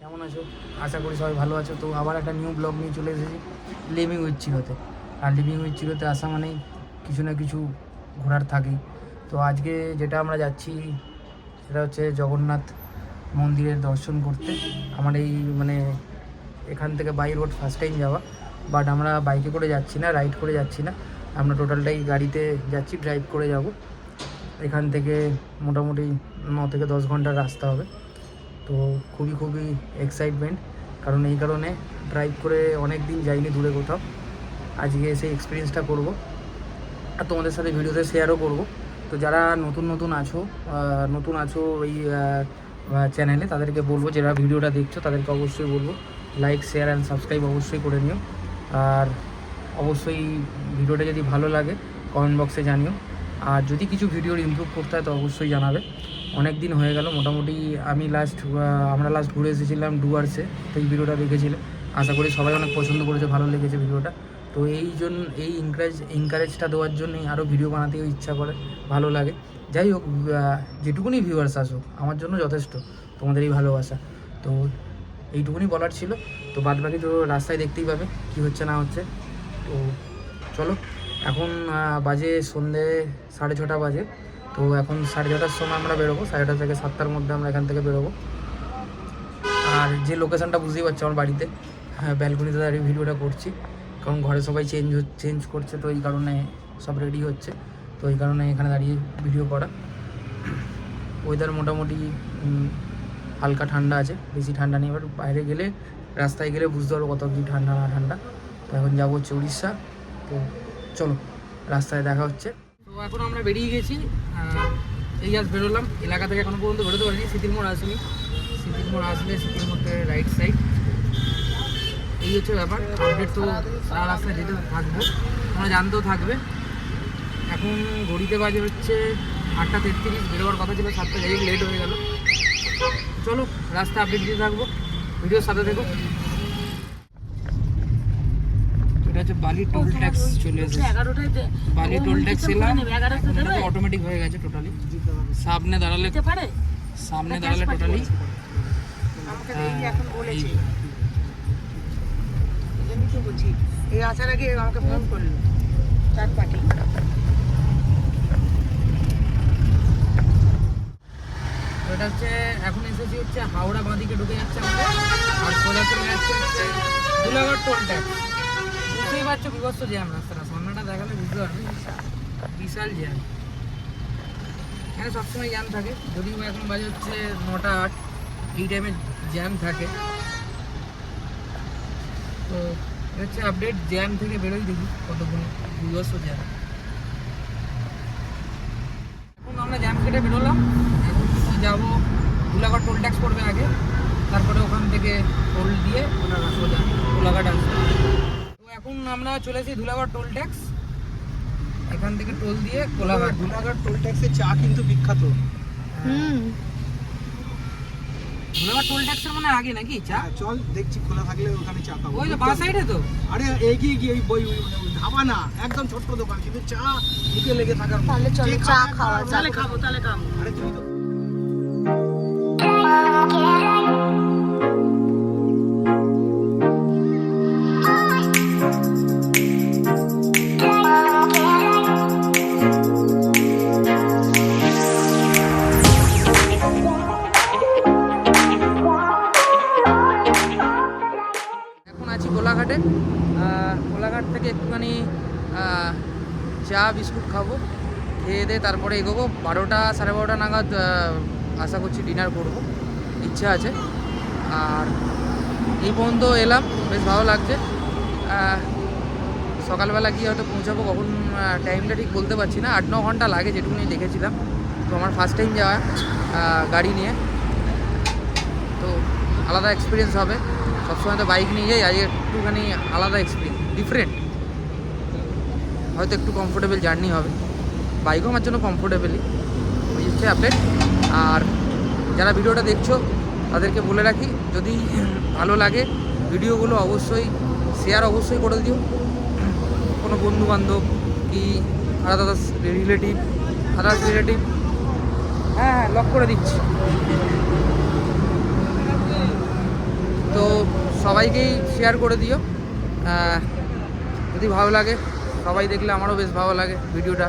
কেমন আছো? আশা করি সবাই ভালো আছো। তো আবার একটা নিউ ব্লগ নিয়ে চলে এসেছি লিভিং উইথ চিরোতে। আর লিভিং উইথ চিরোতে আসা মানেই কিছু না কিছু ঘোরার থাকেই। তো আজকে যেটা আমরা যাচ্ছি সেটা হচ্ছে জগন্নাথ মন্দিরের দর্শন করতে। আমার এই এখান থেকে বাই রোড ফার্স্ট টাইম যাওয়া, বাট আমরা বাইকে করে যাচ্ছি না, রাইড করে যাচ্ছি না, আমরা টোটালটাই গাড়িতে যাচ্ছি, ড্রাইভ করে যাব। এখান থেকে মোটামুটি 9 থেকে 10 ঘন্টার রাস্তা হবে। তো খুবই এক্সাইটমেন্ট, কারণ এই কারণে ড্রাইভ করে অনেক দিন যাইনি দূরে কোথাও। আজকে সেই এক্সপিরিয়েন্সটা করব আর তোমাদের সাথে ভিডিওতে শেয়ারও করব। তো যারা নতুন আছো এই চ্যানেলে, তাদেরকে বলবো, যারা ভিডিওটা দেখছো তাদেরকে অবশ্যই বলবো লাইক, শেয়ার অ্যান্ড সাবস্ক্রাইব অবশ্যই করে নিও। আর অবশ্যই ভিডিওটা যদি ভালো লাগে কমেন্ট বক্সে জানিও। আর যদি কিছু ভিডিওর ইমপ্রুভ করতে হয় তো অবশ্যই জানাবে। অনেক দিন হয়ে গেল, মোটামুটি আমরা লাস্ট ঘুরে এসেছিলাম ডুয়ার্সে, তো এই ভিডিওটা দেখেছিলে। আশা করি সবাই অনেক পছন্দ করেছে, ভালো লেগেছে ভিডিওটা। তো এই এনকারেজটা দেওয়ার জন্যই আরও ভিডিও বানাতেও ইচ্ছা করে, ভালো লাগে। যাই হোক, যেটুকুনি ভিউয়ার্স আসুক আমার জন্য যথেষ্ট, তোমাদের এই ভালোবাসা। তো এইটুকুনি বলার ছিল। তো বাদ বাকি তো রাস্তায় দেখতেই পাবে কি হচ্ছে না হচ্ছে। তো চলো, এখন বাজে সন্ধে 6:30 বাজে। তো এখন 6:30টার সময় আমরা বেরোবো, 6:30 থেকে 7টার মধ্যে আমরা এখান থেকে বেরোবো। আর যে লোকেশানটা বুঝতেই পারছি, আমার বাড়িতে ব্যালকনিতে দাঁড়িয়ে ভিডিওটা করছি, কারণ ঘরে সবাই চেঞ্জ করছে, তো এই কারণে সব রেডি হচ্ছে, তো এই কারণে এখানে দাঁড়িয়ে ভিডিও করা। ওয়েদার মোটামুটি হালকা ঠান্ডা আছে, বেশি ঠান্ডা নেই। এবার বাইরে গেলে, রাস্তায় গেলে বুঝতে পারবো কত কি ঠান্ডা না ঠান্ডা। তো এখন যাবো হচ্ছে উড়িষ্যা। তো চলো, রাস্তায় দেখা হচ্ছে। তো এখন আমরা বেরিয়ে গেছি, এই আজ বেরোলাম এলাকা থেকে, এখনো পর্যন্ত বেরোতে পারিনি। স্মৃতির মোড় আসেনি, স্মৃতির মোড় আসলে স্মৃতির মোড়ে রাইট সাইড। এই হচ্ছে ব্যাপার। আপডেট তো সারা রাস্তায় যেতে থাকবো, তোমরা জানতেও থাকবে। এখন ঘড়িতে বাজে হচ্ছে 8:33, বেরোবার কথা ছিল 7টা, যাই হোক লেট হয়ে গেল। চলো, রাস্তা আপডেট দিতে থাকবো, ভিডিওর সাথে দেখো। এটা হচ্ছে বালি টোল ট্যাক্স চলে এসেছে। বালি টোল ট্যাক্স এলাম, অটোমেটিক হয়ে গেছে টোটালি। সামনে দাঁড়ালে টোটালি এই আসার আগে আমাকে ফোন করলো চার পার্টি। এটা হচ্ছে এখন এসেছি হচ্ছে হাওড়া বাঁদিকে ঢুকে যাচ্ছে আমাদের, আর সোজা চলে যাচ্ছে হচ্ছে ধুলাগড় টোল ট্যাক্স। বুঝতেই পারছো বিভৎস জ্যাম রাস্তাটা, সামনেটা দেখালে বুঝতে পারবে, বিশাল জ্যাম। এখানে সবসময় জ্যাম থাকে, যদিও এখন বাজে হচ্ছে 9টা 8, এই টাইমে জ্যাম থাকে। তো হচ্ছে আপডেট, জ্যাম থেকে বেরোই দেখি কতক্ষণ, বিভৎস জ্যাম। এখন আমরা জ্যাম কেটে বেরোলাম, এখন যাবো ধুলাগড় টোল ট্যাক্স পড়বে আগে, তারপরে ওখান থেকে টোল দিয়ে ওনারা সোজা কোলাঘাট আসবে। তো এখন আমরা চলে এসেছি ধুলাগড় টোল ট্যাক্স, এখান থেকে টোল দিয়ে কোলাঘাট। ধুলাগড় টোল ট্যাক্সের চা কিন্তু বিখ্যাত। ধুলাগড় টোল ট্যাক্সের মানে আগে নাকি চা? চল দেখছি, খোলা থাকলে ওখানে চা খাবো। ওই তো বাঁ সাইডে তো। আরে এগিয়ে গিয়ে ওই বই ধাবা না, একদম ছোট্ট দোকান, কিন্তু চা মুখে লেগে থাকার। তাহলে চলো চা খাওয়া যাক। তাহলে খাবো। আরে তুমি তো কোলাঘাটে। কোলাঘাট থেকে একটুখানি চা বিস্কুট খাবো, খেয়ে দিয়ে তারপরে এগোবো। 12টা 12:30 নাগাদ আশা করছি ডিনার করব, ইচ্ছা আছে। আর এই পর্যন্ত এলাম, বেশ ভালো লাগছে। সকালবেলা গিয়ে হয়তো পৌঁছাবো, কখন টাইমটা ঠিক বলতে পারছি না, 8-9 ঘন্টা লাগে যেটুকুনি দেখেছিলাম। তো আমার ফার্স্ট টাইম যাওয়া গাড়ি নিয়ে, তো আলাদা এক্সপিরিয়েন্স হবে। সবসময় তো বাইক নিয়ে যাই, আজ একটুখানি আলাদা এক্সপিরিয়েন্স, ডিফারেন্ট। হয়তো একটু কমফোর্টেবল জার্নি হবে, বাইকও আমার জন্য কমফোর্টেবলই। ওই হচ্ছে আপডেট। আর যারা ভিডিওটা দেখছো তাদেরকে বলে রাখি, যদি ভালো লাগে ভিডিওগুলো অবশ্যই শেয়ার অবশ্যই করে দিও, কোনো বন্ধুবান্ধব কি আদার্স রিলেটিভ। হ্যাঁ লক করে দিচ্ছি। তো সবাইকেই শেয়ার করে দিও, যদি ভালো লাগে। সবাই দেখলে আমারও বেশ ভালো লাগে ভিডিওটা।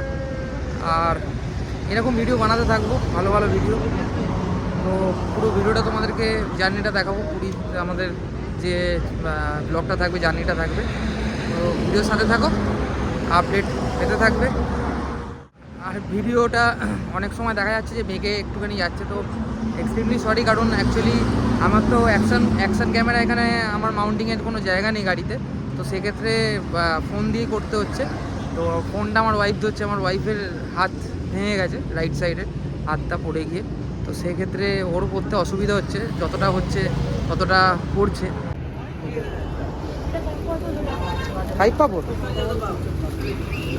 আর এরকম ভিডিও বানাতে থাকবো, ভালো ভালো ভিডিও। তো পুরো ভিডিওটা তোমাদেরকে জার্নিটা দেখাবো, পুরীর আমাদের যে ব্লগটা থাকবে, জার্নিটা থাকবে। তো ভিডিওর সাথে থাকো, আপডেট পেতে থাকবে। আর ভিডিওটা অনেক সময় দেখা যাচ্ছে যে বেগে একটুখানি যাচ্ছে, তো এক্সট্রিমলি সরি, কারণ অ্যাকচুয়ালি আমার তো অ্যাকশন ক্যামেরা এখানে আমার মাউন্টিংয়ের কোনো জায়গা নেই গাড়িতে, তো সেক্ষেত্রে ফোন দিয়ে করতে হচ্ছে। তো ফোনটা আমার ওয়াইফ ধরছে, আমার ওয়াইফের হাত ভেঙে গেছে রাইট সাইডে, হাতটা পড়ে গিয়ে, তো সেক্ষেত্রে ওর করতে অসুবিধা হচ্ছে, যতটা হচ্ছে ততটা করছে। খাই পাপড়,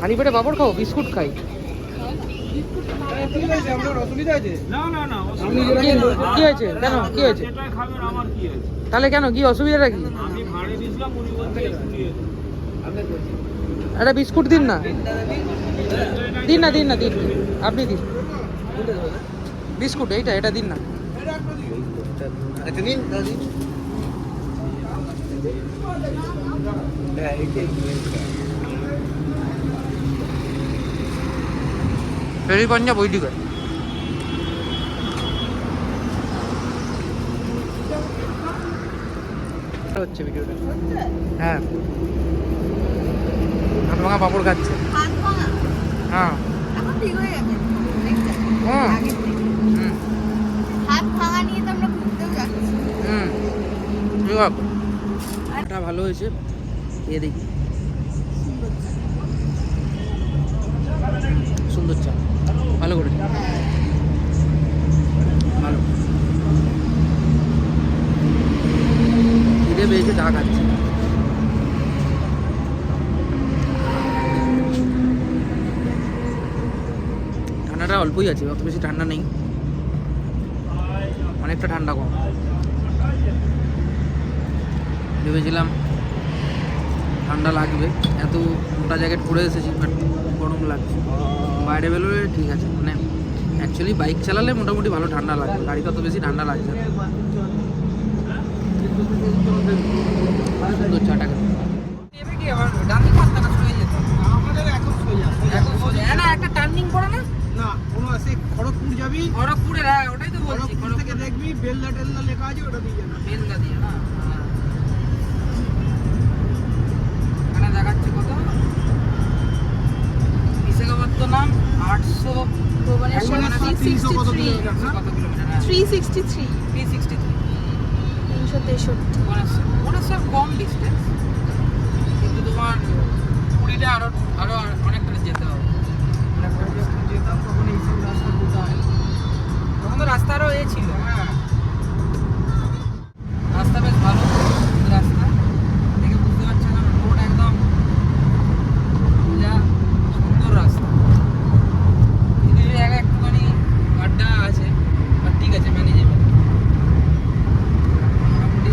খালি পেটে পাপড় খাও, বিস্কুট খাই। কি হয়েছে? কেন কি হয়েছে? তাহলে কেন, কি অসুবিধাটা কি? একটা বিস্কুট দিন না, দিন না, দিন না, দিন, আপনি দিন বিস্কুট, এটা দিন না। ফেরি পাঞ্জাব ওই দিকে হচ্ছে ভিডিওটা। হ্যাঁ, হাত ভাঙা পাপড় খাচ্ছে। হ্যাঁ, এটা ভালো হয়েছে, এ দেখি সুন্দর চা, ভালো করে, ভালো খিদে পেয়েছে, চা খাচ্ছি। ঠান্ডাটা অল্পই আছে, অত বেশি ঠান্ডা নেই, অনেকটা ঠান্ডা কম। ভেবেছিলাম ঠান্ডা লাগবে, এত মোটা জ্যাকেট পরে এসেছি, বাট গরম লাগছে। বাইরে বেরোলে ঠিক আছে, মানে অ্যাকচুয়ালি বাইক চালালে মোটামুটি ভালো ঠান্ডা লাগে, গাড়িতে অত বেশি ঠান্ডা লাগছে না। সুন্দর চাটা খেতে একটা টার্নিং করে না, কোনো আছে খড়গপুর যাবি, খড়গপুরের, হ্যাঁ ওটাই তো বলছি, খড়গপুর থেকে দেখবি বেলদা টেলদা লেখা আছে, ওটা দিয়ে যাবে, বেলদা দিয়ে না। এখানে দেখাচ্ছে কত, বিশাখাপত্তনম নাম 800 কত কিলোমিটার না? কত কিলোমিটার, 363 363 কম ডিস্টেন্স, কিন্তু তোমার পুরীটা আরো অনেকটা যেতে হবে। তখন তো রাস্তা আরো ছিল, রাস্তা বেশ ভালো রাস্তা, দেখে বুঝতে পারছে না, রোড একদম সুন্দর রাস্তা। কিছু জায়গায় একটুখানি গাড্ডা আছে, আর ঠিক আছে, ম্যানেজেবল। মোটামুটি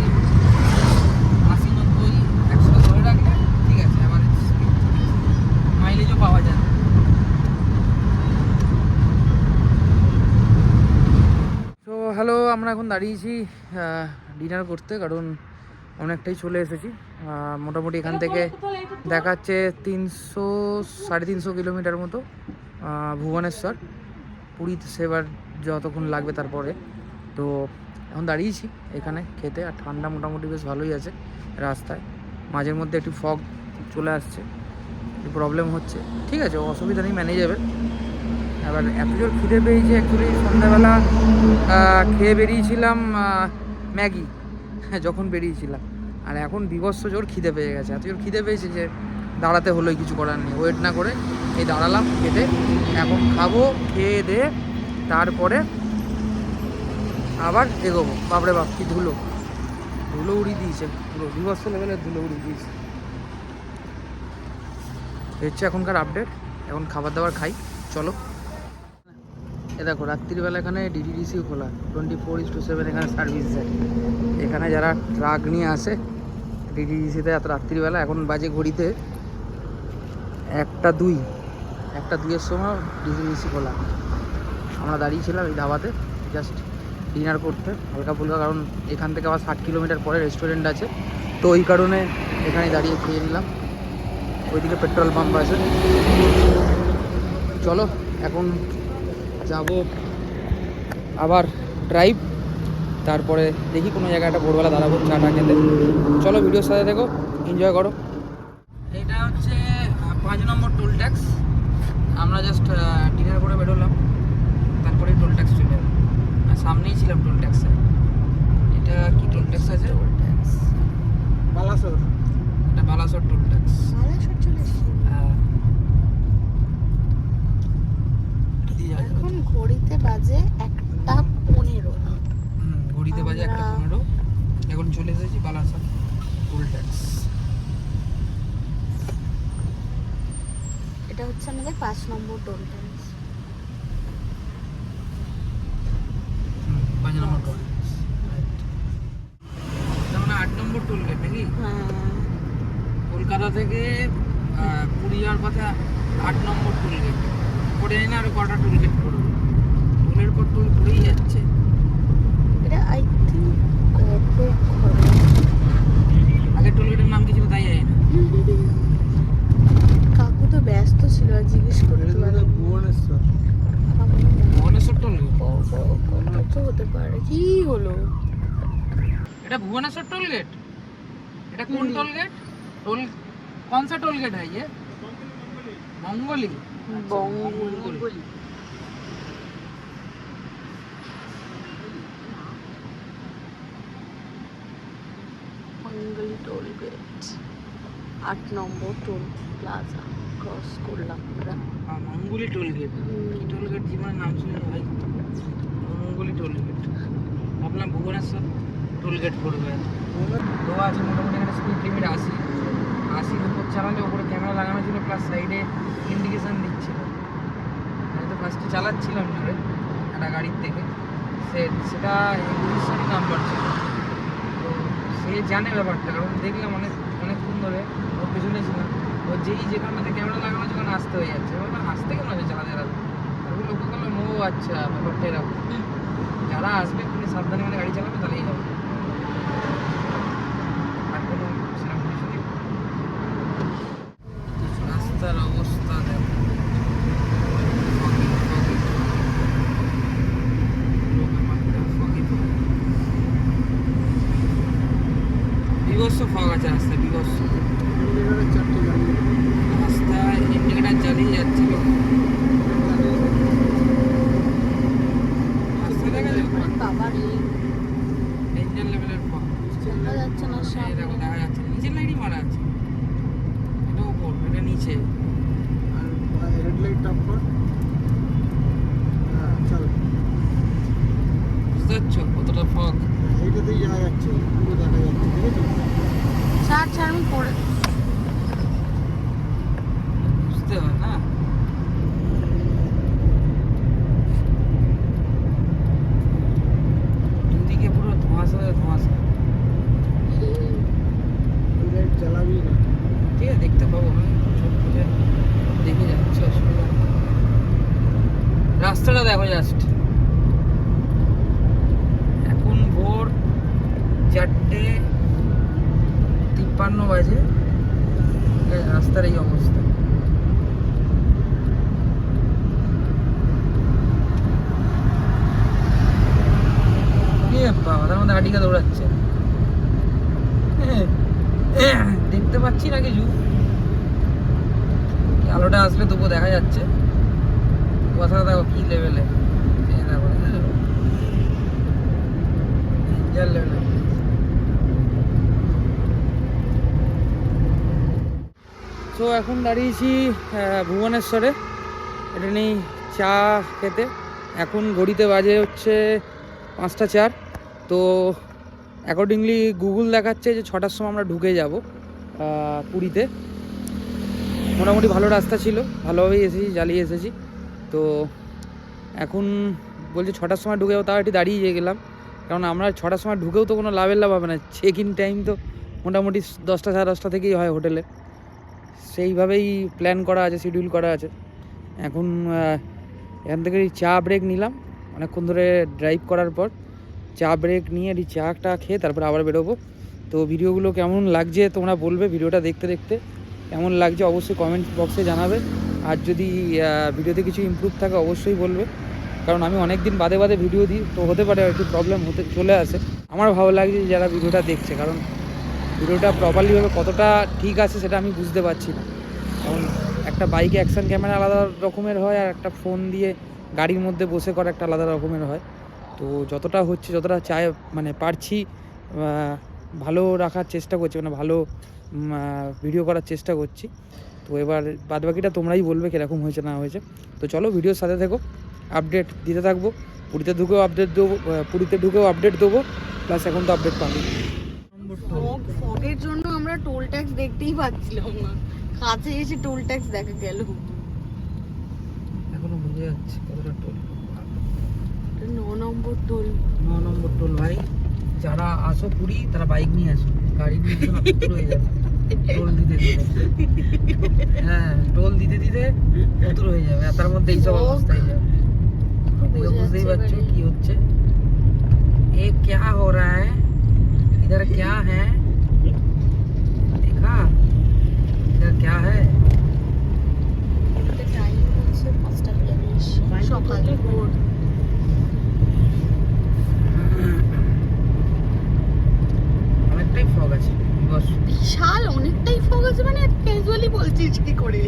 80-90-100 ধরে রাখলে ঠিক আছে, আবার মাইলেজও পাওয়া যায়। তো হ্যালো, আমরা এখন দাঁড়িয়েছি ডিনার করতে, কারণ অনেকটাই চলে এসেছি। মোটামুটি এখান থেকে দেখাচ্ছে 300-350 কিলোমিটার মতো ভুবনেশ্বর, পুরী সেবার যতক্ষণ লাগবে তারপরে। তো এখন দাঁড়িয়েছি এখানে খেতে, আর ঠান্ডা মোটামুটি বেশ ভালোই আছে রাস্তায়, মাঝের মধ্যে একটু ফগ চলে আসছে, একটু প্রবলেম হচ্ছে, ঠিক আছে, অসুবিধা নেই, ম্যানেজেবল। এবার এত জোর খিদে পেয়েছে, অ্যাকচুয়ালি সন্ধ্যাবেলা খেয়ে বেরিয়েছিলাম ম্যাগি যখন বেরিয়েছিলাম, আর এখন বিভৎস জোর খিদে পেয়ে গেছে, এত জোর খিদে পেয়েছে যে দাঁড়াতে হলোই, কিছু করার নেই, ওয়েট না করে এই দাঁড়ালাম খেতে। এখন খাবো, খেয়ে দিয়ে তারপরে আবার এগোবো। বাপরে বাপ, কি ধুলো উড়িয়ে দিয়েছে, পুরো বিভৎস লেভেলের ধুলো উড়িয়ে দিয়েছে। হচ্ছে এখনকার আপডেট, এখন খাবার দাবার খাই, চলো। এ দেখো, রাত্রিবেলা এখানে ডিটিডিসিও খোলা, 24/7 এখানে সার্ভিস দেয়। এখানে যারা ট্রাক নিয়ে আসে ডিটিডিসিতে এত রাত্রিবেলা, এখন বাজে ঘড়িতে 1টা 2 সময় ডিটিডিসি খোলা। আমরা দাঁড়িয়েছিলাম এই ধাবাতে, জাস্ট ডিনার করতে হালকা ফুলকা, কারণ এখান থেকে আবার 60 কিলোমিটার পরে রেস্টুরেন্ট আছে, তো ওই কারণে এখানে দাঁড়িয়ে খেয়ে নিলাম। ওইদিকে পেট্রোল পাম্প আছে। চলো এখন যাব আবার ড্রাইভ, তারপরে দেখি কোনো জায়গায় একটা ভোরবেলা দাঁড়াবো চাটা খেতে। চলো ভিডিওর সাথে দেখো, এনজয় করো। এটা হচ্ছে 5 নম্বর টোল ট্যাক্স। আমরা জাস্ট ডিনার করে বেরোলাম, তারপরে টোল ট্যাক্স চলে এলো, আর সামনেই ছিলাম টোল ট্যাক্সে। এটা কি টোল ট্যাক্স আছে? বালাসোর। এটা বালাসোর টোল ট্যাক্স। হ্যাঁ, এখন ঘড়িতে বাজে 1:15। ঘড়িতে বাজে 1:15। এখন চলে এসেছি বালাসোর টোল ট্যাক্স। এটা হচ্ছে আমাদের 5 নম্বর টোল ট্যাক্স। 5 নম্বর টোল ট্যাক্স, এটা মানে 8 নম্বর টোল গেট নাকি? হ্যাঁ, কলকাতা থেকে পুরী যাওয়ার পথে 8 নম্বর টোল গেট। পড়ে না আর কটা টোল গেট পড়বে, টোলের পর টোল পড়েই যাচ্ছে। এটা আই থিঙ্ক কত খরচ। আগের টোল গেটের নাম কি ছিল তাই জানি না। কাকু তো ব্যস্ত ছিল, আর জিজ্ঞেস করতে পারলাম। ভুবনেশ্বর। ভুবনেশ্বর টোল গেট, কত হতে পারে? কি হলো? এটা भुवनेश्वर टोल गेट। এটা কোন টোল গেট? টোল कौन सा टोल गेट है ये? मंगोली। বঙ্গলি। বঙ্গলি toll gate 8 number toll plaza cross করলাম আমরা। Mangoli toll gate. কি টোল গেট জীবনে নাম শুনি না ভাই। मंगोली टोल गेट আপনার भुवनेश्वर টোল গেট পড়বে। তো আছে মোটামুটি একটা স্পিড লিমিট 80। 80-এর উপর চালালে উপরে ক্যামেরা লাগানো ছিল, প্লাস সাইডে ইন্ডিকেশন দিচ্ছিল। আমি তো ফার্স্টে চালাচ্ছিলাম জোরে একটা গাড়ির থেকে, সেটা 29 নাম্বার ছিল। তো সে জানে ব্যাপারটা, কারণ দেখলাম অনেকক্ষণ ধরে ওর পেছনে ছিলাম। ও যেই যেখানটাতে ক্যামেরা লাগানো আছে ওখানে আসতে হয়ে যাচ্ছে, বললাম আসতে কেন আছে চালাতে চালাতে। তারপর লক্ষ্য করলাম ও আচ্ছা ব্যাপারটা এরকম, যারা আসবে তুমি সাবধানে মানে গাড়ি চালাবে তাহলেই হবে। আর কোনো সেরকম কিছু নেই। রাস্তার অবস্থা দেখো, বিভৎস ফগ আছে রাস্তায়, বিভৎস। রাস্তায় ইন্ডিকেটার চালিয়ে যাচ্ছিল, রাস্তা দেখা যাবে বাবার ডেঞ্জার লেভেলের ফগ। দেখা যাচ্ছে না এই সামনে। দেখো দেখা যাচ্ছে, নিচের লাইনই মারা আছে। এটা উপর, এটা নিচে। আর রেড লাইট টপ কর। হ্যাঁ চল, বুঝতে পারছো কতটা ফগ? এইটাতেই যাওয়া যাচ্ছে, পুরো দেখা যাচ্ছে, দেখেছো? ছাড় আমি পড়ে বুঝতে হয় না। দুদিকে পুরো ধোঁয়াশা ধোঁয়াশা। ওই লাইট জ্বালাবি না। ঠিক আছে, দেখতে পাবো আমি, চোখ বুঝে দেখে যাচ্ছে, অসুবিধা নেই। রাস্তাটা দেখো জাস্ট, এখন ভোর 4:53 বাজে, রাস্তার এই অবস্থা। বাবা, তার মধ্যে হাঁটিকা দৌড়াচ্ছে। দেখতে পাচ্ছি না কিছু, আলোটা আসলে তবুও দেখা যাচ্ছে। কথা দেখো কি লেভেলে, তো এখন দাঁড়িয়েছি ভুবনেশ্বরে, এটা নেই চা খেতে। এখন ঘড়িতে বাজে হচ্ছে 5:04। তো অ্যাকর্ডিংলি গুগল দেখাচ্ছে যে 6টার সময় আমরা ঢুকে যাব পুরীতে। মোটামুটি ভালো রাস্তা ছিল, ভালোভাবেই এসেছি, জ্বালিয়ে এসেছি। তো এখন বলছে 6টার সময় ঢুকে যাবো, তাও একটু দাঁড়িয়ে গেলাম, কারণ আমরা 6টার সময় ঢুকেও তো কোনো লাভের লাভ হবে না। চেক ইন টাইম তো মোটামুটি 10টা সাড়ে 10টা থেকেই হয় হোটেলে, সেইভাবেই প্ল্যান করা আছে, শিডিউল করা আছে। এখন এখান থেকে চা ব্রেক নিলাম অনেকক্ষণ ধরে ড্রাইভ করার পর। চা ব্রেক নিয়ে এটি চাটা খেয়ে তারপরে আবার বেরোবো। তো ভিডিওগুলো কেমন লাগছে তোমরা বলবে, ভিডিওটা দেখতে দেখতে কেমন লাগছে অবশ্যই কমেন্ট বক্সে জানাবে। আর যদি ভিডিওতে কিছু ইমপ্রুভ থাকে অবশ্যই বলবে, কারণ আমি অনেক দিন বাদে বাদে ভিডিও দিই, তো হতে পারে একটু প্রবলেম হতে চলে আসে। আমার ভালো লাগছে যারা ভিডিওটা দেখছে, কারণ ভিডিওটা প্রপারলিভাবে কতটা ঠিক আছে সেটা আমি বুঝতে পারছি না। কারণ একটা বাইকে অ্যাকশন ক্যামেরা আলাদা রকমের হয়, আর একটা ফোন দিয়ে গাড়ির মধ্যে বসে করা একটা আলাদা রকমের হয়। তো যতটা হচ্ছে, যতটা চাই মানে পারছি ভালো রাখার চেষ্টা করছি, মানে ভালো ভিডিও করার চেষ্টা করছি। তো এবার বাদবাকিটা তোমরাই বলবে কীরকম হয়েছে না হয়েছে। তো চলো ভিডিওর সাথে থেকো, আপডেট দিতে থাকবো। পুরীতে ঢুকেও আপডেট দেবো, প্লাস এখন তো আপডেট পাবো। ফগের জন্য আমরা টোল ট্যাক্স দেখতেই পাচ্ছিলাম না, কাছে এসে টোল ট্যাক্স দেখা গেল। এখনো বোঝা যাচ্ছে কতটা টোল। 9 নম্বর টোল। 9 নম্বর টোল ভাই। যারা আসো পুরী তারা বাইক নিয়ে আসো, গাড়ি নিয়ে এসো না পুতুল হয়ে যাবে টোল দিতে দিতে। হ্যাঁ, টোল দিতে দিতে পুতুল হয়ে যাবে, আর তার মধ্যে এইসব অবস্থা হয়ে যাবে। দেখে বুঝতেই পারছো কি হচ্ছে। এ क्या हो रहा है इधर, क्या है देखा, इधर क्या है। টাইম হচ্ছে 5:40 সকাল ভোর। অনেকটাই ফগ আছে বস, বিশাল অনেকটাই ফগ আছে, মানে ক্যাজুয়ালি বলছিস কি করে?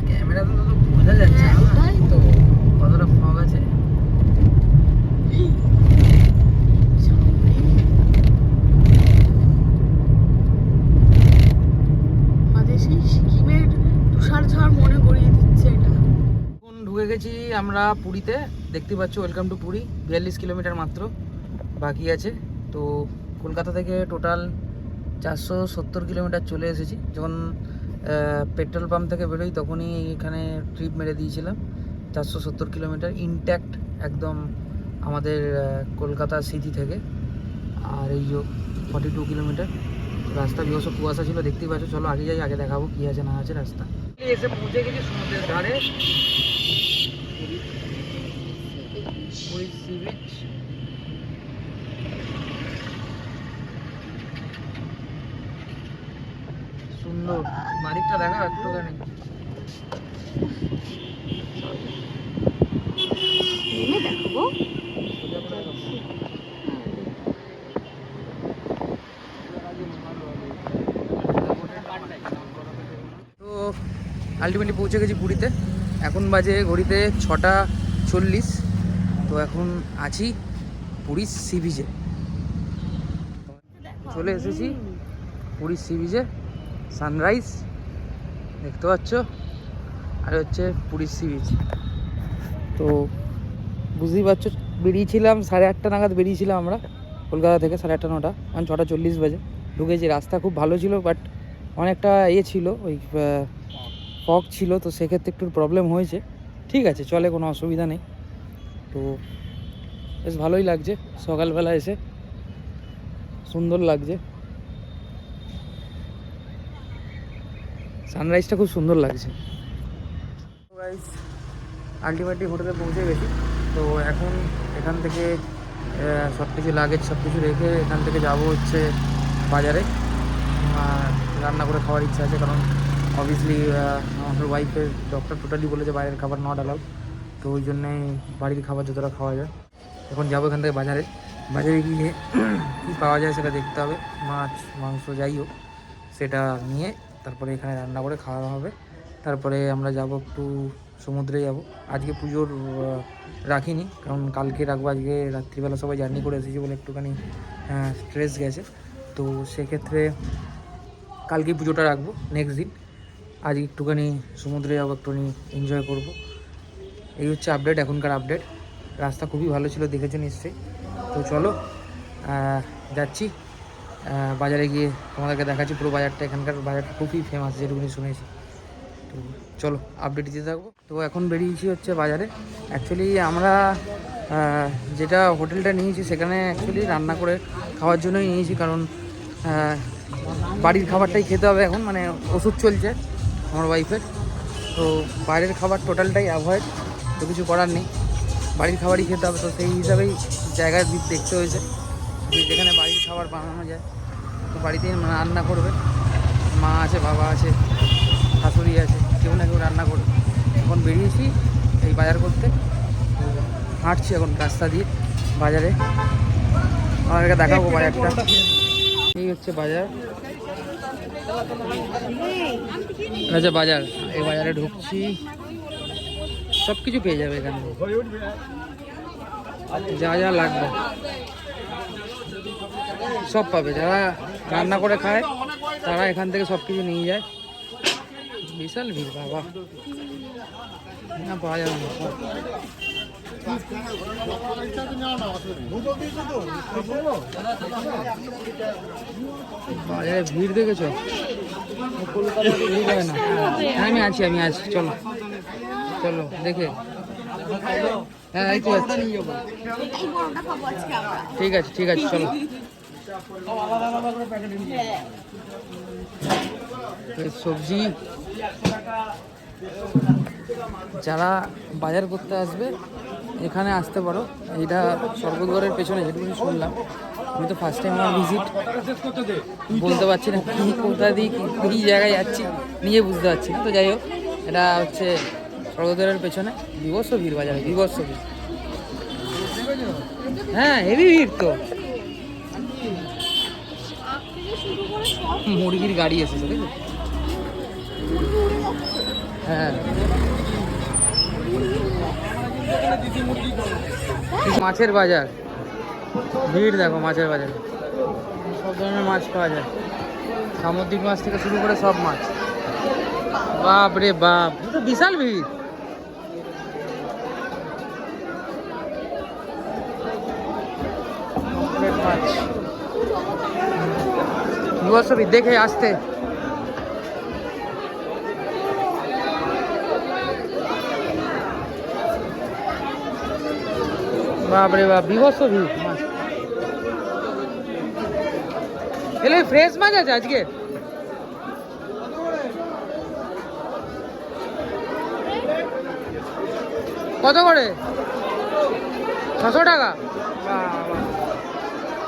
ক্যামেরা তো বোঝা যাচ্ছে না, তাই তো কতটা ফগ আছে। আমাদের সেই সিকিমের তুষার ঝড় মনে করিয়ে দিচ্ছে এটা। এখন ঢুকে গেছি আমরা পুরীতে, দেখতে পাচ্ছ ওয়েলকাম টু পুরী। 42 কিলোমিটার মাত্র বাকি আছে। তো কলকাতা থেকে টোটাল 470 কিলোমিটার চলে এসেছি। যখন পেট্রোল পাম্প থেকে বেরোই তখনই এখানে ট্রিপ মেরে দিয়েছিলাম। 470 কিলোমিটার ইনট্যাক্ট একদম আমাদের কলকাতা সিটি থেকে। আর এই যে 42 কিলোমিটার রাস্তা, বিভৎস কুয়াশা ছিল দেখতেই পাচ্ছ। চলো আগে যাই, আগে দেখাবো কী আছে না আছে রাস্তা। এসে পৌঁছে গেছি সমুদ্রের ধারে, পুরী সি বিচ। সুন্দর বাড়িটা দেখা একটুখানি। নেমে দেখাবো। তো আলটিমেটলি পৌঁছে গেছি পুরীতে। এখন বাজে ঘড়িতে 6:40। তো এখন আছি পুরীর সি বিচে, চলে এসেছি পুরীর সি বিচে। সানরাইজ দেখতে পাচ্ছ, আর হচ্ছে পুরীর সি বিচ। তো বুঝতেই পারছো, বেরিয়েছিলাম 8:30 নাগাদ বেরিয়েছিলাম আমরা কলকাতা থেকে, 8:30 9টা, এখন 6:40 বাজে ঢুকেছি। রাস্তা খুব ভালো ছিল, বাট অনেকটা ছিল, ওই ফগ ছিল, তো সেক্ষেত্রে একটু প্রবলেম হয়েছে। ঠিক আছে, চলে, কোনো অসুবিধা নেই। তো বেশ ভালোই লাগছে সকালবেলা এসে, সুন্দর লাগছে। সানরাইজটা খুব সুন্দর লাগছে। গাইস আলটিমেটলি হোটেলে পৌঁছে গেছি। তো এখন এখান থেকে সব কিছু লাগেজ সব কিছু রেখে এখান থেকে যাব হচ্ছে বাজারে। রান্না করে খাওয়ার ইচ্ছা আছে, কারণ অবভিয়াসলি আমার ওয়াইফের ডক্টর টোটালি বলেছে বাইরের খাবার নট অ্যালাউ। তো ওই জন্যে বাড়ির খাবার যতটা খাওয়া যায়। এখন যাবো এখান থেকে বাজারে, বাজারে গিয়ে কী পাওয়া যায় সেটা দেখতে হবে। মাছ মাংস যাই হোক সেটা নিয়ে তারপরে এখানে রান্না করে খাওয়া হবে। তারপরে আমরা যাব একটু সমুদ্রে যাব। আজকে পুজোর রাখিনি, কারণ কালকে রাখবো। আজকে রাত্রিবেলা সবাই জার্নি করে এসেছি বলে একটুখানি স্ট্রেস গেছে। তো সেক্ষেত্রে কালকেই পুজোটা রাখবো, নেক্সট দিন। আজ একটুখানি সমুদ্রে যাবো, একটুখানি এনজয় করব। এই হচ্ছে আপডেট, এখনকার আপডেট। রাস্তা খুবই ভালো ছিল, দেখেছো নিশ্চয়ই। তো চলো যাচ্ছি বাজারে গিয়ে তোমাদেরকে দেখাচ্ছি পুরো বাজারটা। এখানকার বাজারটা খুবই ফেমাস যেটুকুনি শুনেছি। তো চলো আপডেট দিতে থাকবো। তো এখন বেরিয়েছি হচ্ছে বাজারে। অ্যাকচুয়ালি আমরা যেটা হোটেলটা নিয়েছি সেখানে অ্যাকচুয়ালি রান্না করে খাওয়ার জন্যই নিয়েছি, কারণ বাড়ির খাবারটাই খেতে হবে এখন, মানে ওষুধ চলছে আমার ওয়াইফের। তো বাইরের খাবার টোটালটাই অ্যাভয়েড, তো কিছু করার নেই, বাড়ির খাবারই খেতে হবে। তো সেই হিসাবেই জায়গা দেখতে হয়েছে, যেখানে বাড়ির খাবার বানানো যায়। তো বাড়িতেই রান্না করবে, মা আছে, বাবা আছে, শাশুড়ি আছে, কেউ না কেউ রান্না করবে। এখন বেরিয়েছি এই বাজার করতে, হাঁটছি এখন রাস্তা দিয়ে বাজারে। আমাদেরকে দেখাবো বাজারটা। এই হচ্ছে বাজার, আচ্ছা বাজার, এই বাজারে ঢুকছি, সব কিছু পেয়ে যাবে এখানে, যা যা লাগবে সব পাবে। যারা রান্না করে খায় তারা এখান থেকে সব কিছু নিয়ে যায়। বিশাল ভিড় বাবা, না পাওয়া যাবে না সব। বাজারে ভিড় দেখেছো? কলকাতাতে ভিড় হয় না। হ্যাঁ আমি আছি চলো চলো দেখে। হ্যাঁ এই তো যাচ্ছি। ঠিক আছে চলো। সবজি, যারা বাজার করতে আসবে এখানে আসতে পারো। এইটা স্বর্গদ্বারের পেছনে, যেটুকু শুনলাম, আমি তো ফার্স্ট টাইম আমার ভিজিট, বলতে পারছি না কী কোথা দিয়ে কী জায়গায় যাচ্ছি, নিজে বুঝতে পারছি না। তো যাই হোক, এটা হচ্ছে স্বর্গদ্বারের পেছনে বিভৎস ভিড় বাজারে, বিভৎস ভিড়। হ্যাঁ হেভি ভিড় তো। মুরগির গাড়ি এসেছে দেখো। হ্যাঁ মাছের বাজার, ভিড় দেখো মাছের বাজারে, সব ধরনের মাছ পাওয়া যায়, সামুদ্রিক মাছ থেকে শুরু করে সব মাছ। বাপ রে বাপ, তো বিশাল ভিড়। মাছ দেখে আসতে। বাপরে বাপ, বিভৎস ভিড় মাছ। এলে ফ্রেশ মাছ আছে আজকে? কত করে? 600 টাকা?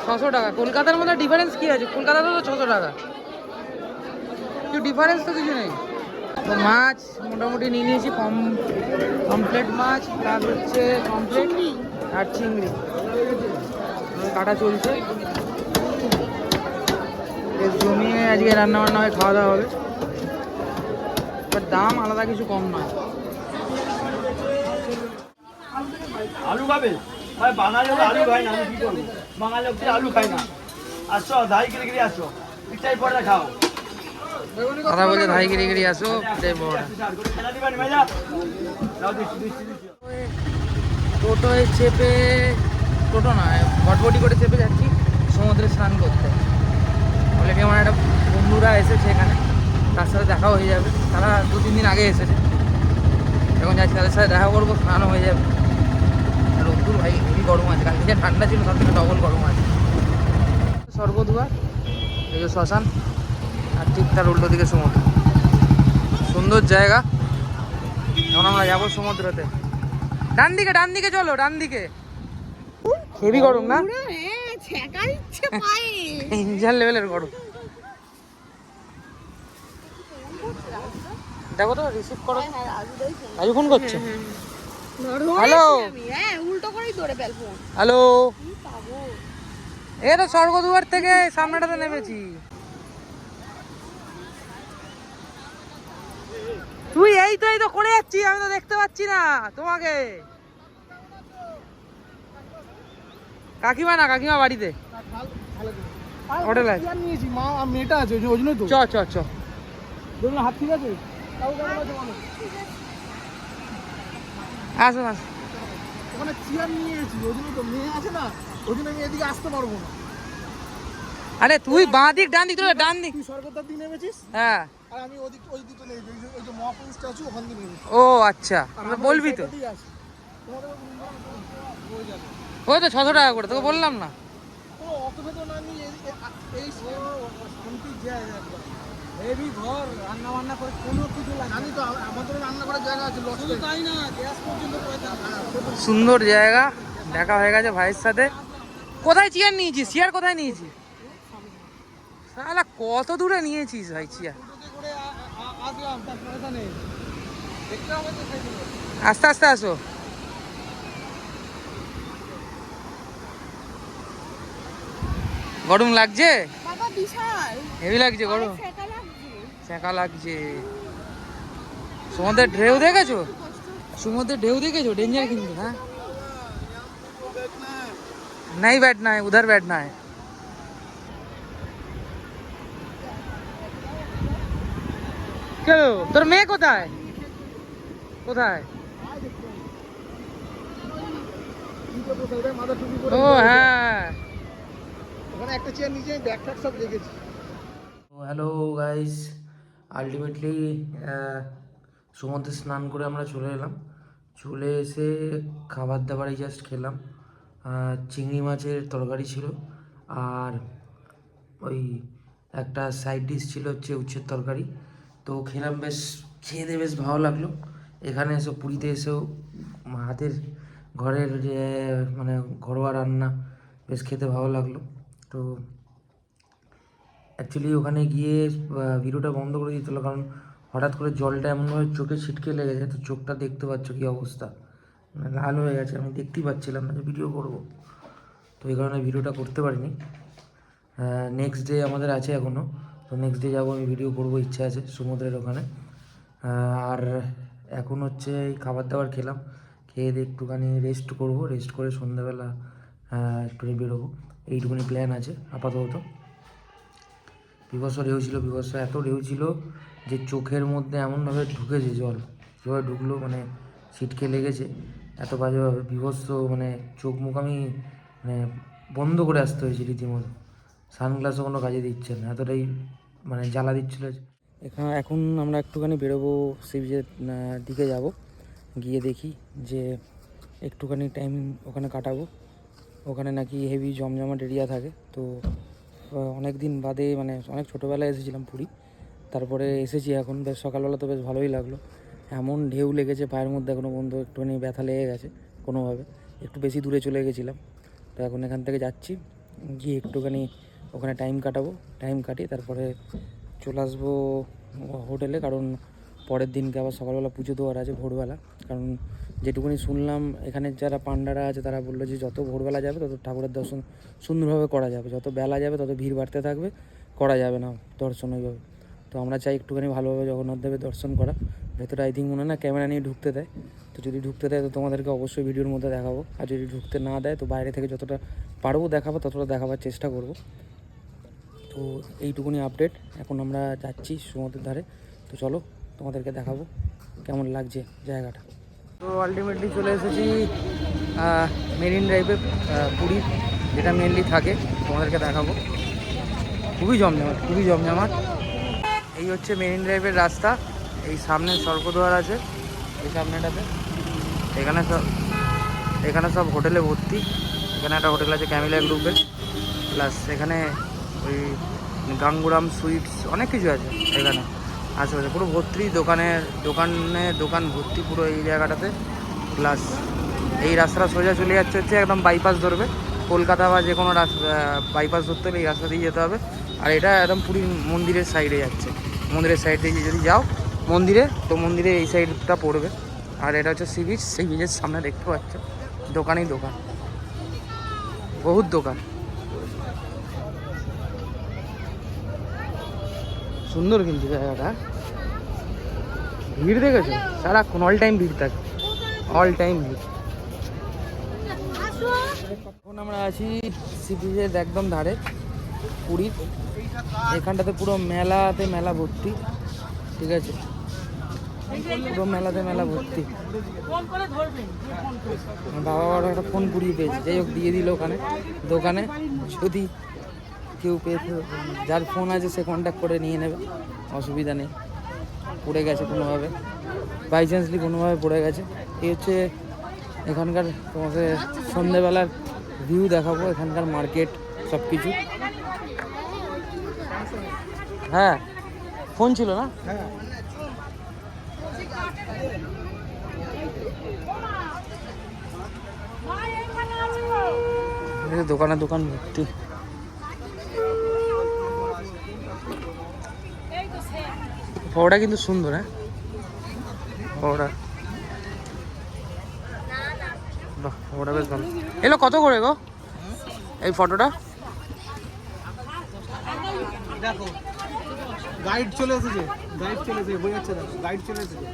600 টাকা। কলকাতার মধ্যে ডিফারেন্স কি আছে? কলকাতাতে তো 600 টাকা, কিছু ডিফারেন্স তো কিছু নেই। তো মাছ মোটামুটি নিয়ে নিয়েছি, কমপ্লেট মাছ, প্লাস হচ্ছে কমপ্লেট আর চিংড়ি কাটা চলছে। বেশ জমিয়ে আজকে রান্না বান্না হয়ে খাওয়া দাওয়া হবে, বাট দাম আলাদা কিছু কম নয়। আলু খাবে ভাই? বাঙালি লোক আলু খায় না, আমি কি করবো? বাঙালি লোক আলু খায় না। আসো ধাই গিরি আসো, পিঠাই পরে খাও। কথা বলে ধাই গিরি আসো, পিঠাই পরে। টোটোয় চেপে, টোটো নয় ভটভটি করে চেপে যাচ্ছি সমুদ্রে স্নান করতে। অলরেডি আমার একটা বন্ধুরা এসেছে এখানে, তার সাথে দেখা হয়ে যাবে। তারা 2-3 দিন আগে এসেছে, এখন যাচ্ছি তাদের সাথে দেখা করবো, স্নানও হয়ে যাবে। রোদ্দুর ভাই হেভি গরম আছে, কালকে যে ঠান্ডা ছিল তার থেকে ডবল গরম আছে। স্বর্গদ্বার, এই যে শ্মশান, আর ঠিক তার উল্টো দিকে সমুদ্র। সুন্দর জায়গা। এখন আমরা যাবো সমুদ্রতে। ডান দিকে চলো, ডান দিকে। হেভি গরম না? ইঞ্জার লেভেলের গরম। দেখো তো রিসিভ করো। রাজু ফোন করছে। হ্যালো হ্যালো, এ তো স্বর্গদ্বার থেকে সামনেটাতে নেমেছি। তুই এই তো করে যাচ্ছি, আমি তো দেখতে পাচ্ছি না তোমাকে। কাকিমা বাড়িতে হোটেল আছে, মেয়েটা আছে ওই জন্য তো। চ ধরুন হাত ঠিক আছে, আসুন। ওখানে চেয়ার নিয়ে গেছি, ওই জন্য তো। মেয়ে আছে না, ওই জন্য আমি এদিকে আসতে পারবো না। আরে তুই বাঁ দিক ডান দিক, ডান দিক। তুই স্বর্গদ্বার দিয়ে নেমেছিস, হ্যাঁ, আর আমি ওই দিকে নেই, ওই যে মহাপুরুষ স্ট্যাচু ওখান দিয়ে নেমেছি। ও আচ্ছা, বলবি তো। ওই তো 600 টাকা করে, তোকে বললাম না। অত ভেতর না, আমি এই শান্তির জায়গা, হেভি ঘর, রান্না বান্না করে কোনো কিছু লাগে। জানি তো আমাদের রান্না করার জায়গা আছে, তাই না, গ্যাস পর্যন্ত। সুন্দর জায়গা, দেখা হয়ে গেছে ভাইয়ের সাথে। কোথায় চেয়ার নিয়েছিস? চেয়ার কোথায় নিয়েছিস? শালা কত দূরে নিয়েছিস ভাই চেয়ার? করে আসলাম, তার পয়সা নেই, দেখতে হবে তো সেগুলো। আস্তে আস্তে আসো। গরম লাগছে? বাবা বিশাল হেভি লাগছে গরম, সেটা লাগছে। ছেঁকা লাগছে। সমুদ্রের ঢেউ দেখেছো? সমুদ্রের ঢেউ দেখেছো? ডেঞ্জার কিন্তু। হ্যাঁ नहीं बैठना है, उधर बैठना है। चलो তোর মেয়ে কোথায়? কোথায়? ও হ্যাঁ, ওখানে একটা চেয়ার নিচে ব্যাগ ট্যাগ সব রেখেছি। হ্যালো গাইস, আলটিমেটলি সমুদ্রে স্নান করে আমরা চলে এলাম। চলে এসে খাবার দাবারই জাস্ট খেলাম। চিংড়ি মাছের তরকারি ছিল, আর ওই একটা সাইড ডিশ ছিল হচ্ছে উচ্ছের তরকারি। তো খেলাম, বেশ খেয়ে দিয়ে বেশ ভালো লাগলো। এখানে এসে পুরীতে এসেও হাতের ঘরের যে মানে ঘরোয়া রান্না বেশ খেতে ভালো লাগলো। তো অ্যাকচুয়ালি ওখানে গিয়ে ভিডিওটা বন্ধ করে দিতে হলো, কারণ হঠাৎ করে জলটা এমনভাবে চোখে ছিটকে লেগেছে। তো চোখটা দেখতে পাচ্ছ কী অবস্থা, মানে লাল হয়ে গেছে। আমি দেখতেই পাচ্ছিলাম না যে ভিডিও করব, তো এই কারণে ভিডিওটা করতে পারিনি। নেক্সট ডে আমাদের আছে এখনও, তো নেক্সট ডে যাবো, আমি ভিডিও করবো, ইচ্ছা আছে সমুদ্রের ওখানে। আর এখন হচ্ছে এই খাবার দাবার খেলাম, খেয়ে দিয়ে একটুখানি রেস্ট করব, রেস্ট করে সন্ধ্যাবেলা একটুখানি বেরোবো, এইটুকুনি প্ল্যান আছে আপাতত। বিভৎস ঢেউ ছিল, বিভৎস এত ঢেউ ছিল যে চোখের মধ্যে এমনভাবে ঢুকেছে জল, যেভাবে ঢুকলো মানে ছিটকে লেগেছে এত বাজেভাবে, বিভৎস। মানে চোখ মুখ আমি মানে বন্ধ করে আসতে হয়েছে রীতিমতো, সানগ্লাসও কোনো কাজে দিচ্ছে না, এতটাই মানে জ্বালা দিচ্ছিলো। এখন আমরা একটুখানি বেরোবো, সি বিচের দিকে যাব, গিয়ে দেখি যে একটুখানি টাইম ওখানে কাটাবো। ওখানে নাকি হেভি জমজমাট এরিয়া থাকে। তো অনেক দিন বাদে, মানে অনেক ছোটোবেলায় এসেছিলাম পুরী, তারপরে এসেছি এখন। বেশ সকালবেলা তো বেশ ভালোই লাগলো, এমন ঢেউ লেগেছে পায়ের মধ্যে, এখনও পর্যন্ত একটুখানি ব্যথা লেগে গেছে কোনোভাবে। একটু বেশি দূরে চলে গেছিলাম, তো এখন এখান থেকে যাচ্ছি, গিয়ে একটুখানি ওখানে টাইম কাটাবো, টাইম কাটিয়ে তারপরে চলে আসবো হোটেলে। কারণ পরের দিনকে আবার সকালবেলা পুজো দেওয়ার আছে ভোরবেলা। কারণ যেটুকুনি শুনলাম এখানে যারা পান্ডারা আছে তারা বললো যে যত ভোরবেলা যাবে তত ঠাকুরের দর্শন সুন্দরভাবে করা যাবে, যত বেলা যাবে তত ভিড় বাড়তে থাকবে, করা যাবে না দর্শন ওইভাবে। তো আমরা চাই একটুখানি ভালোভাবে জগন্নাথ দেবের দর্শন করা। ভেতরে আই থিঙ্ক মনে হয় না ক্যামেরা নিয়ে ঢুকতে দেয়, তো যদি ঢুকতে দেয় তো তোমাদেরকে অবশ্যই ভিডিওর মধ্যে দেখাবো, আর যদি ঢুকতে না দেয় তো বাইরে থেকে যতটা পারবো দেখাবো, ততটা দেখাবার চেষ্টা করব। তো এইটুকুনি আপডেট। এখন আমরা যাচ্ছি সমুদ্রের ধারে, তো চলো তোমাদেরকে দেখাবো কেমন লাগছে জায়গাটা। তো আলটিমেটলি চলে এসেছি মেরিন ড্রাইভে পুরী, যেটা মেনলি থাকে, তোমাদেরকে দেখাবো। খুবই জমজমাট, খুবই জমজমাট। এই হচ্ছে মেরিন ড্রাইভের রাস্তা, এই সামনে স্বর্গদ্বার আছে এই সামনেটাতে। এখানে সব হোটেলে ভর্তি। এখানে একটা হোটেল আছে ক্যামিলা গ্রুপের, প্লাস এখানে ওই গাঙ্গুরাম সুইটস অনেক কিছু আছে এখানে আশেপাশে, পুরো ভর্তি দোকান ভর্তি পুরো এই জায়গাটাতে। প্লাস এই রাস্তাটা সোজা চলে যাচ্ছে হচ্ছে একদম বাইপাস ধরবে, কলকাতা বা যে কোনো বাইপাস ধরতে হলে এই রাস্তা দিয়ে যেতে হবে। আর এটা একদম পুরী মন্দিরের সাইডে যাচ্ছে, মন্দিরের সাইডে যদি যাও মন্দিরে, তো মন্দিরে এই সাইডটা পড়বে। আর এটা হচ্ছে সি বিচ, সেই বিচের সামনে দেখতে পাচ্ছ দোকানই দোকান, বহুত দোকান। সুন্দর কিন্তু জায়গাটা, ভিড় দেখেছো সারাক্ষণ, অল টাইম ভিড় থাকে, অল টাইম ভিড়। এখন আমরা আছি সি বিচের একদম ধারে পুরীর, এখানটাতে পুরো মেলা ভর্তি, ঠিক আছে, পুরো মেলা ভর্তি। বাবা বড় একটা ফোন কুড়িয়ে পেয়েছে, যাই হোক দিয়ে দিল ওখানে দোকানে, যদি কেউ পেয়েছে যার ফোন আছে সে কন্ট্যাক্ট করে নিয়ে নেবে, অসুবিধা নেই। পড়ে গেছে কোনোভাবে, বাই চান্সলি কোনোভাবে পড়ে গেছে। এই হচ্ছে এখানকার, তোমাকে সন্ধ্যেবেলার ভিউ দেখাবো, এখানকার মার্কেট সব কিছু। হ্যাঁ ফোন ছিল না, হ্যাঁ দোকানে দোকান ভর্তি। ফটোটা কিন্তু সুন্দর, হ্যাঁ ফটোটা, বাহ ফটোটা বেশ ভালো। এলো কত করে গো এই ফটোটা? দেখো গাইড চলে এসেছে, গাইড চলে এসেছে, বোঝাচ্ছে দেখো গাইড চলে এসেছে।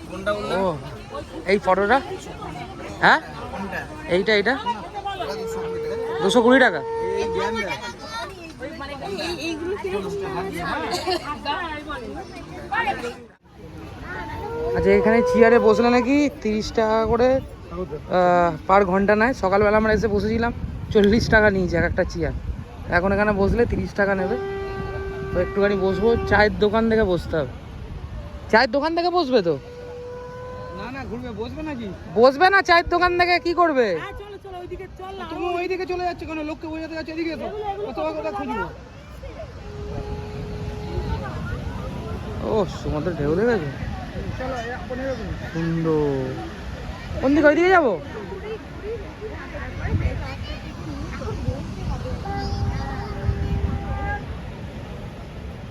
কোনটা বললে? ও এই ফটোটা, হ্যাঁ এইটা 220 টাকা। এই জ্ঞান দেখ। আচ্ছা এখানে চেয়ারে বসলে নাকি 30 টাকা করে পার ঘন্টা নেয়। সকালবেলা আমরা এসে বসেছিলাম 40 টাকা নিয়েছে এক একটা চেয়ার। এখন এখানে বসলে 30 টাকা নেবে। তো একটুখানি বসবো, চায়ের দোকান থেকে বসতে হবে। চায়ের দোকান থেকে বসবে তো? না না ঘুরবে, বসবে নাকি? বসবে না চায়ের দোকান থেকে, কি করবে? তুমি ওইদিকে চলে যাচ্ছে কেন? লোককে বোঝাতে যাচ্ছে এদিকে তো, তোমার কথা খুঁজবো। ও সমুদ্র ঢেউ দেখেছো, চলো এখন এরকম সুন্দর। কোন দিকে, ওইদিকে যাবো?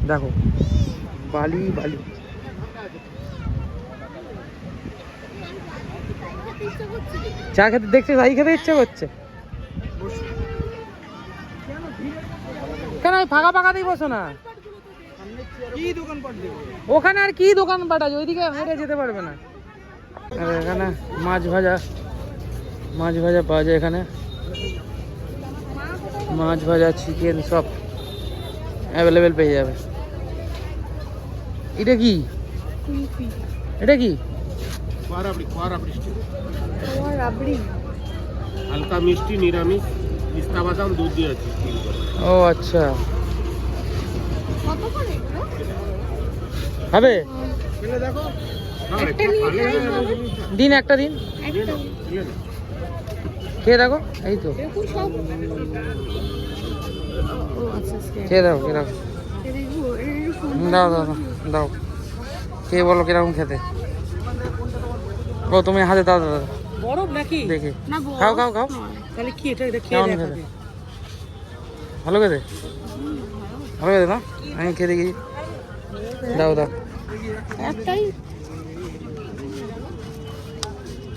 দেখো বালি বালি। চা খেতে দেখছে, চাই খেতে ইচ্ছা করছে কেন? ফাঁকা ফাঁকা দিয়ে বসো না। কি দোকান পাট দেবো? ওখানে আর কি দোকান পাট আছে, ওইদিকে হেঁটে যেতে পারবে না। আর এখানে মাছ ভাজা পাওয়া যায় এখানে। মাছ ভাজা, চিকেন সব অ্যাভেলেবেল পেয়ে যাবে। এটা কি? এটা কি? রাবড়ি। হালকা মিষ্টি, নিরামিষ, পিস্তা বাদাম, দুধ দিয়ে আছে। ও আচ্ছা, কত করে এগুলো? হবে খেলে দেখো। একটা নিয়ে খাই হবে? দিন, একটা দিন একটা খেয়ে দেখো। এই তো দেখো সব। ও আচ্ছা খেয়ে দাও, খেয়ে দাও, দাও দাও দাও দাও, খেয়ে বলো কিরকম খেতে। ও তুমি হাতে দাও দাও দাও, বরফ নাকি? দেখে না খাও খাও খাও। তাহলে কি এটা খেয়ে কেমন দেখা খেতে? ভালো খেতে, ভালো খেতে না? আমি খেয়ে দেখি, দাও দাও। একটাই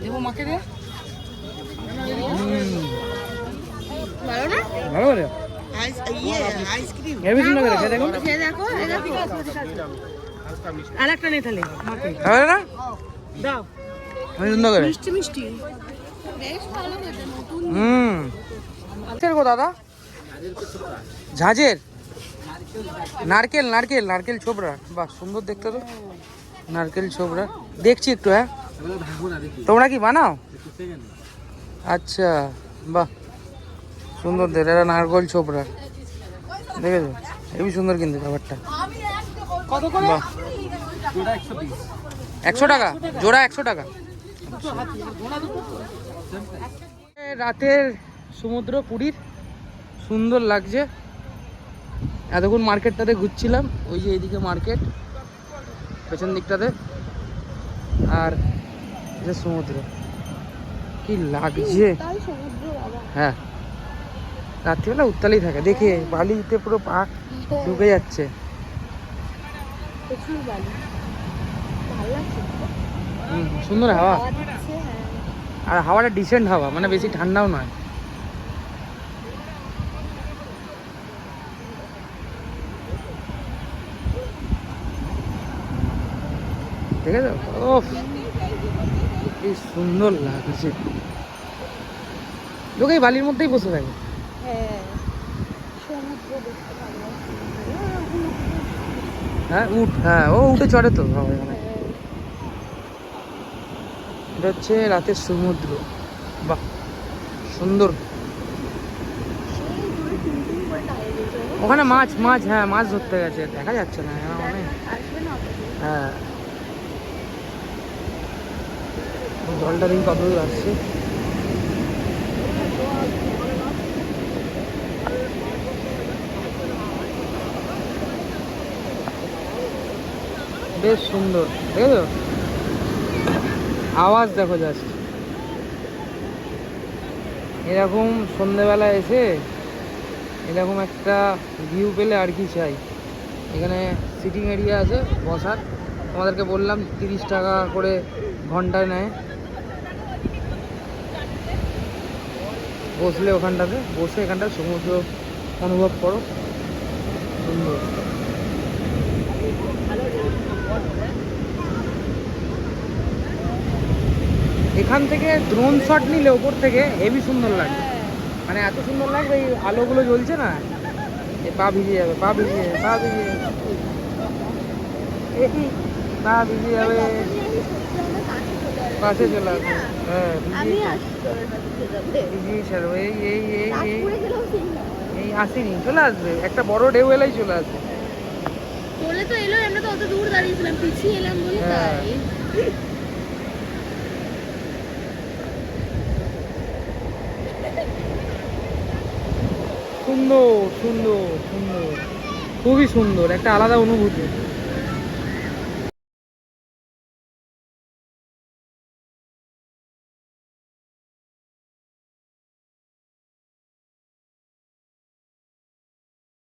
দেবো মাকে রে। ভালো না? ভালো করে আইসক্রিম হেভি সুন্দর করে খেয়ে দেখো। খেয়ে দেখো, এই দেখো। আর একটা নেই তাহলে মাকে ভালো না? দাও। হেভি সুন্দর করে। মিষ্টি মিষ্টি বেশ ভালো খেতে, নতুন। কিসের গো দাদা? ঝাঁঝের নারকেল, নারকেল ছোবড়া, বাহ সুন্দর দেখতে তো। নারকেল ছোবড়া দেখছি একটু। হ্যাঁ তোমরা কি বানাও? আচ্ছা বাহ সুন্দর দেখ, এটা নারকেল ছোবড়া দেখেছো, হেবি সুন্দর কিন্তু ব্যাপারটা। কত করে? বাহ 100 টাকা জোড়া, 100 টাকা। রাতের সমুদ্র পুরীর সুন্দর লাগছে। এতক্ষণ মার্কেটটাতে ঘুরছিলাম, ওই যে এইদিকে মার্কেট পেছন দিকটাতে, আর এটা সমুদ্র, কি লাগছে। তাই সমুদ্র বাবা। হ্যাঁ রাত্রিবেলা উত্তালেই থাকে, দেখে বালিতে পুরো পা ঢুকে যাচ্ছে। প্রচুর বালি, ভালো লাগছে। সুন্দর হাওয়া, হাওয়া দিচ্ছে, হ্যাঁ। আর হাওয়াটা ডিসেন্ট হাওয়া, মানে বেশি ঠান্ডাও নয়। ঠিক আছে, ও কি সুন্দর লাগছে। লোক এই বালির মধ্যেই বসে থাকে। হ্যাঁ সমুদ্র দেখতে ভালো লাগছে। হ্যাঁ উঠ, হ্যাঁ ও উঠে চড়ে তো সবাই এখানে। এটা হচ্ছে রাতের সমুদ্র, বাহ সুন্দর। ওখানে মাছ, হ্যাঁ মাছ ধরতে গেছে, দেখা যাচ্ছে না এখন অনেক। আসবে না অত দূর। হ্যাঁ জলটা দেখি কত দূর আসছে। বেশ সুন্দর, দেখেছো আওয়াজ দেখো জাস্ট। এরকম সন্ধেবেলা এসে এরকম একটা ভিউ পেলে আর কি চাই। এখানে সিটিং এরিয়া আছে বসার, তোমাদেরকে বললাম 30 টাকা করে ঘন্টায় নেয়। বসলে ওখানটাতে বসে এখানটা সমুদ্র অনুভব করো, সুন্দর। এখান থেকে ড্রোন শট নিলে ওপর থেকে হেভি সুন্দর লাগবে, মানে এত সুন্দর লাগবে। এই আলোগুলো জ্বলছে না, এ পা ভিজে যাবে, পা ভিজে যাবে, পা ভিজে যাবে, এই পা ভিজে যাবে, পাশে চলে আসবে। হ্যাঁ ভিজিয়ে ছাড়বে, এই এই এই এই এই আসেনি, চলে আসবে, একটা বড় ঢেউ এলেই চলে আসবে। চলে তো এলো, আমরা তো অত দূর দাঁড়িয়েছিলাম, পিছিয়ে এলাম বলে হ্যাঁ। তাই। সুন্দর সুন্দর সুন্দর, খুবই সুন্দর, একটা আলাদা অনুভূতি।